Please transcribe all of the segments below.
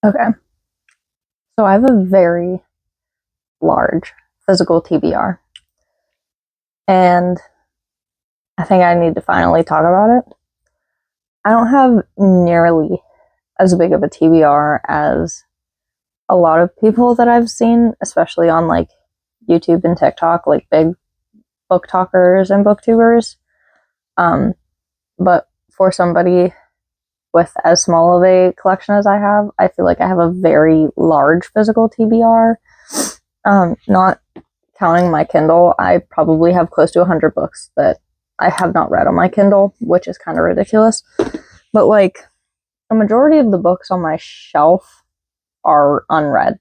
Okay, so I have a very large physical TBR, and I think I need to finally talk about it. I don't have nearly as big of a TBR as a lot of people that I've seen, especially on like YouTube and TikTok, like big book talkers and booktubers. But for somebody with as small of a collection as I have, I feel like I have a very large physical TBR. Not counting my Kindle, I probably have close to 100 books that I have not read on my Kindle, which is kind of ridiculous. But like a majority of the books on my shelf are unread.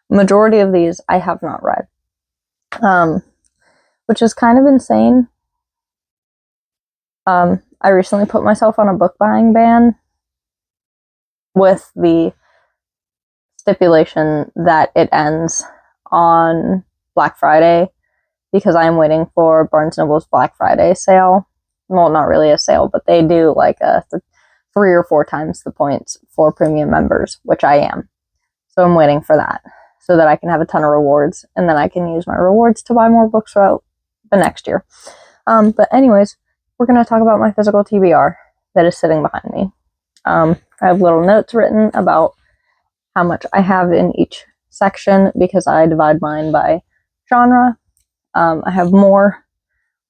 Majority of these I have not read, which is kind of insane. I recently put myself on a book buying ban with the stipulation that it ends on Black Friday because I'm waiting for Barnes & Noble's Black Friday sale. Well, not really a sale, but they do like a 3 or 4 times the points for premium members, which I am. So I'm waiting for that so that I can have a ton of rewards, and then I can use my rewards to buy more books throughout the next year. But anyways, we're going to talk about my physical TBR that is sitting behind me. I have little notes written about how much I have in each section because I divide mine by genre. I have more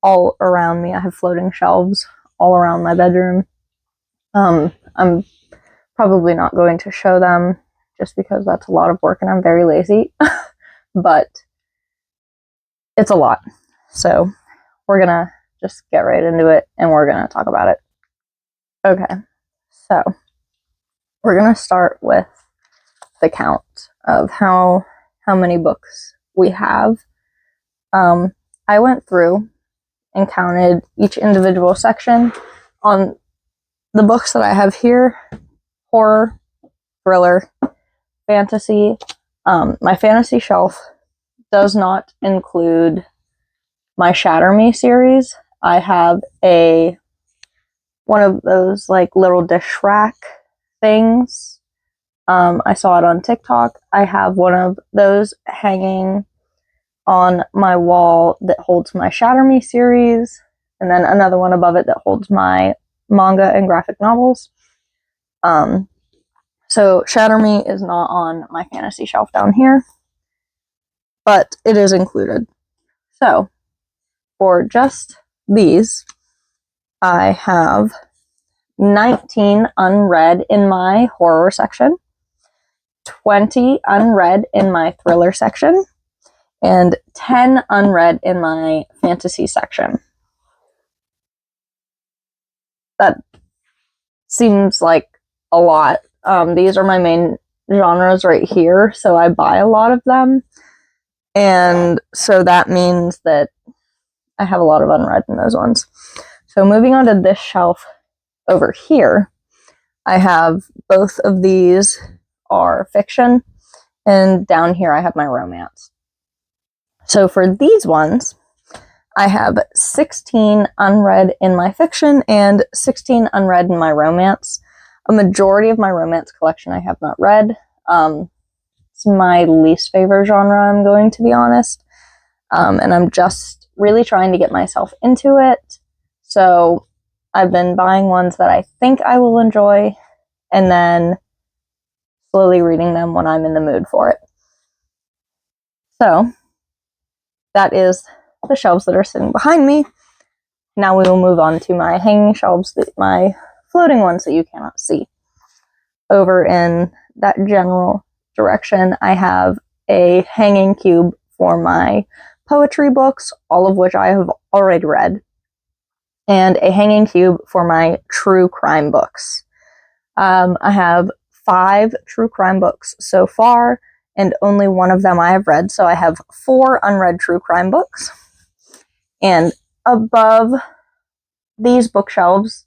all around me. I have floating shelves all around my bedroom. I'm probably not going to show them just because that's a lot of work and I'm very lazy, but it's a lot. So we're gonna just get right into it and we're gonna talk about it. Okay, so we're gonna start with the count of how many books we have. I went through and counted each individual section on the books that I have here: horror, thriller, fantasy. My fantasy shelf does not include my Shatter Me series. I have one of those like little dish rack things. I saw it on TikTok. I have one of those hanging on my wall that holds my Shatter Me series, and then another one above it that holds my manga and graphic novels. So Shatter Me is not on my fantasy shelf down here, but it is included. So for just these, I have 19 unread in my horror section, 20 unread in my thriller section, and 10 unread in my fantasy section. That seems like a lot. These are my main genres right here, so I buy a lot of them. And so that means that I have a lot of unread in those ones. So moving on to this shelf over here, I have both of these are fiction, and down here I have my romance. So for these ones, I have 16 unread in my fiction and 16 unread in my romance. A majority of my romance collection I have not read. It's my least favorite genre, I'm going to be honest. And I'm just really trying to get myself into it. So I've been buying ones that I think I will enjoy and then slowly reading them when I'm in the mood for it. So that is the shelves that are sitting behind me. Now we will move on to my hanging shelves, my floating ones that you cannot see. Over in that general direction, I have a hanging cube for my poetry books, all of which I have already read, and a hanging cube for my true crime books. I have 5 true crime books so far, and only one of them I have read, so I have 4 unread true crime books. And above these bookshelves,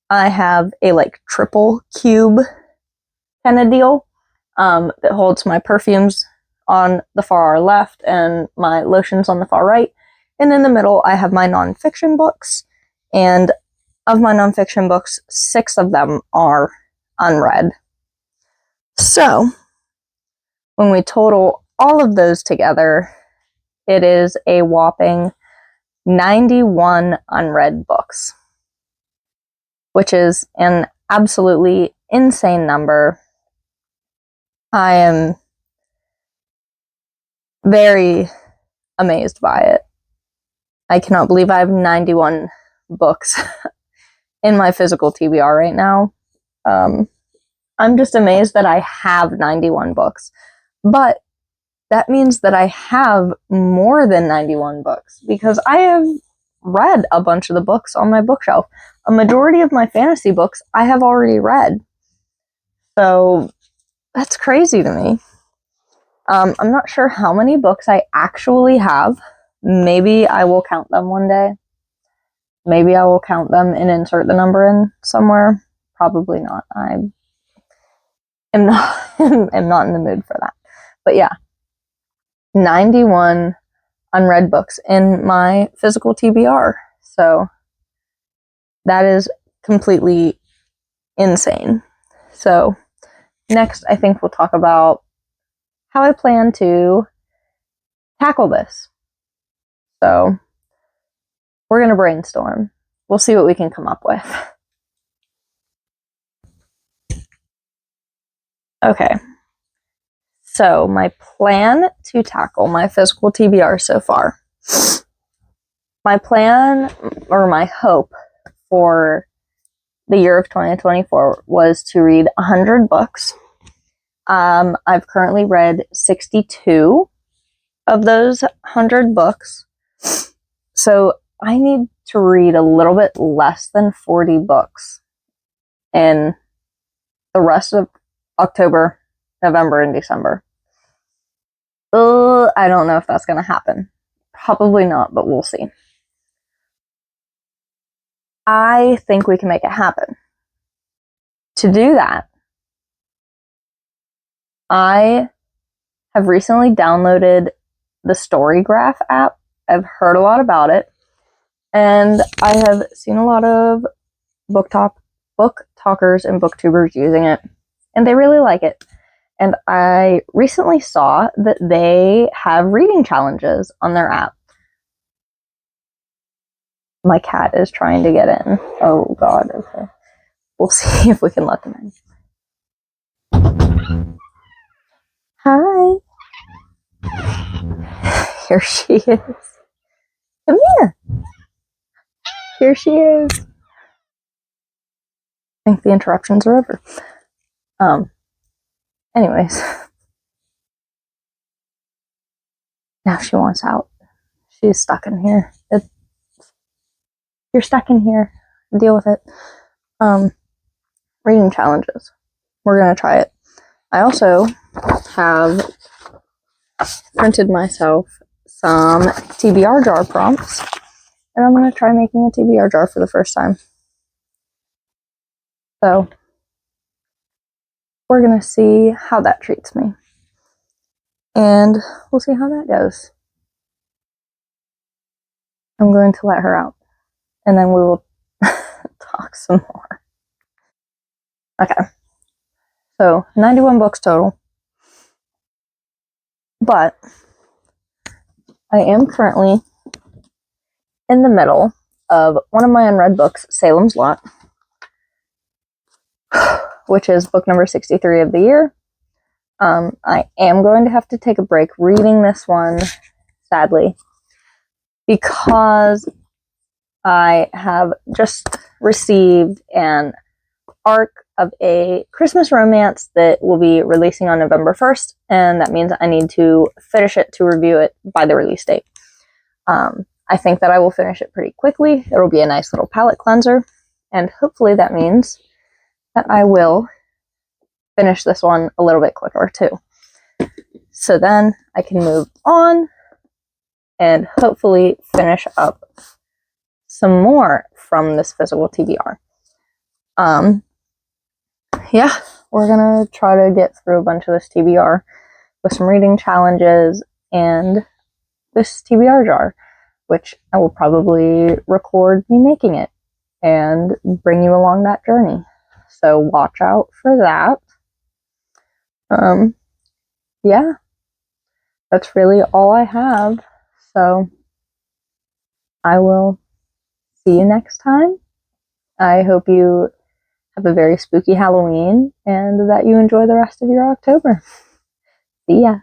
I have a like triple cube kind of deal that holds my perfumes on the far left and my lotions on the far right. And in the middle, I have my nonfiction books. And of my nonfiction books, 6 of them are unread. So when we total all of those together, it is a whopping 91 unread books, which is an absolutely insane number. I am very amazed by it. I cannot believe I have 91 books in my physical TBR right now. I'm just amazed that I have 91 books. But that means that I have more than 91 books because I have read a bunch of the books on my bookshelf. A majority of my fantasy books I have already read. So that's crazy to me. I'm not sure how many books I actually have. Maybe I will count them one day. Maybe I will count them and insert the number in somewhere. Probably not. I am not am not in the mood for that. But yeah, 91 unread books in my physical TBR. So that is completely insane. So next, I think we'll talk about how I plan to tackle this. So we're going to brainstorm. We'll see what we can come up with. Okay. So my plan to tackle my physical TBR so far. My plan or my hope for the year of 2024 was to read 100 books. I've currently read 62 of those 100 books. So I need to read a little bit less than 40 books in the rest of October, November, and December. I don't know if that's going to happen. Probably not, but we'll see. I think we can make it happen. To do that, I have recently downloaded the Storygraph app. I've heard a lot about it, and I have seen a lot of book talkers and booktubers using it, and they really like it. And I recently saw that they have reading challenges on their app. My cat is trying to get in. Oh God, okay. We'll see if we can let them in. Hi. Here she is. Come here. Here she is. I think the interruptions are over. Anyways. Now she wants out. She's stuck in here. You're stuck in here. Deal with it. Reading challenges. We're gonna try it. I also have printed myself some TBR jar prompts, and I'm gonna try making a TBR jar for the first time. So we're gonna see how that treats me, and we'll see how that goes. I'm going to let her out, and then we will talk some more. Okay, so 91 books total, but I am currently in the middle of one of my unread books, Salem's Lot, which is book number 63 of the year. I am going to have to take a break reading this one, sadly, because I have just received an arc of a Christmas romance that will be releasing on November 1st, and that means I need to finish it to review it by the release date. I think that I will finish it pretty quickly. It'll be a nice little palate cleanser, and hopefully that means that I will finish this one a little bit quicker too. So then I can move on and hopefully finish up some more from this physical TBR. Yeah, we're gonna try to get through a bunch of this TBR with some reading challenges and this TBR jar, which I will probably record me making it and bring you along that journey. So watch out for that. Yeah, that's really all I have. So I will see you next time. I hope you have a very spooky Halloween and that you enjoy the rest of your October. See ya.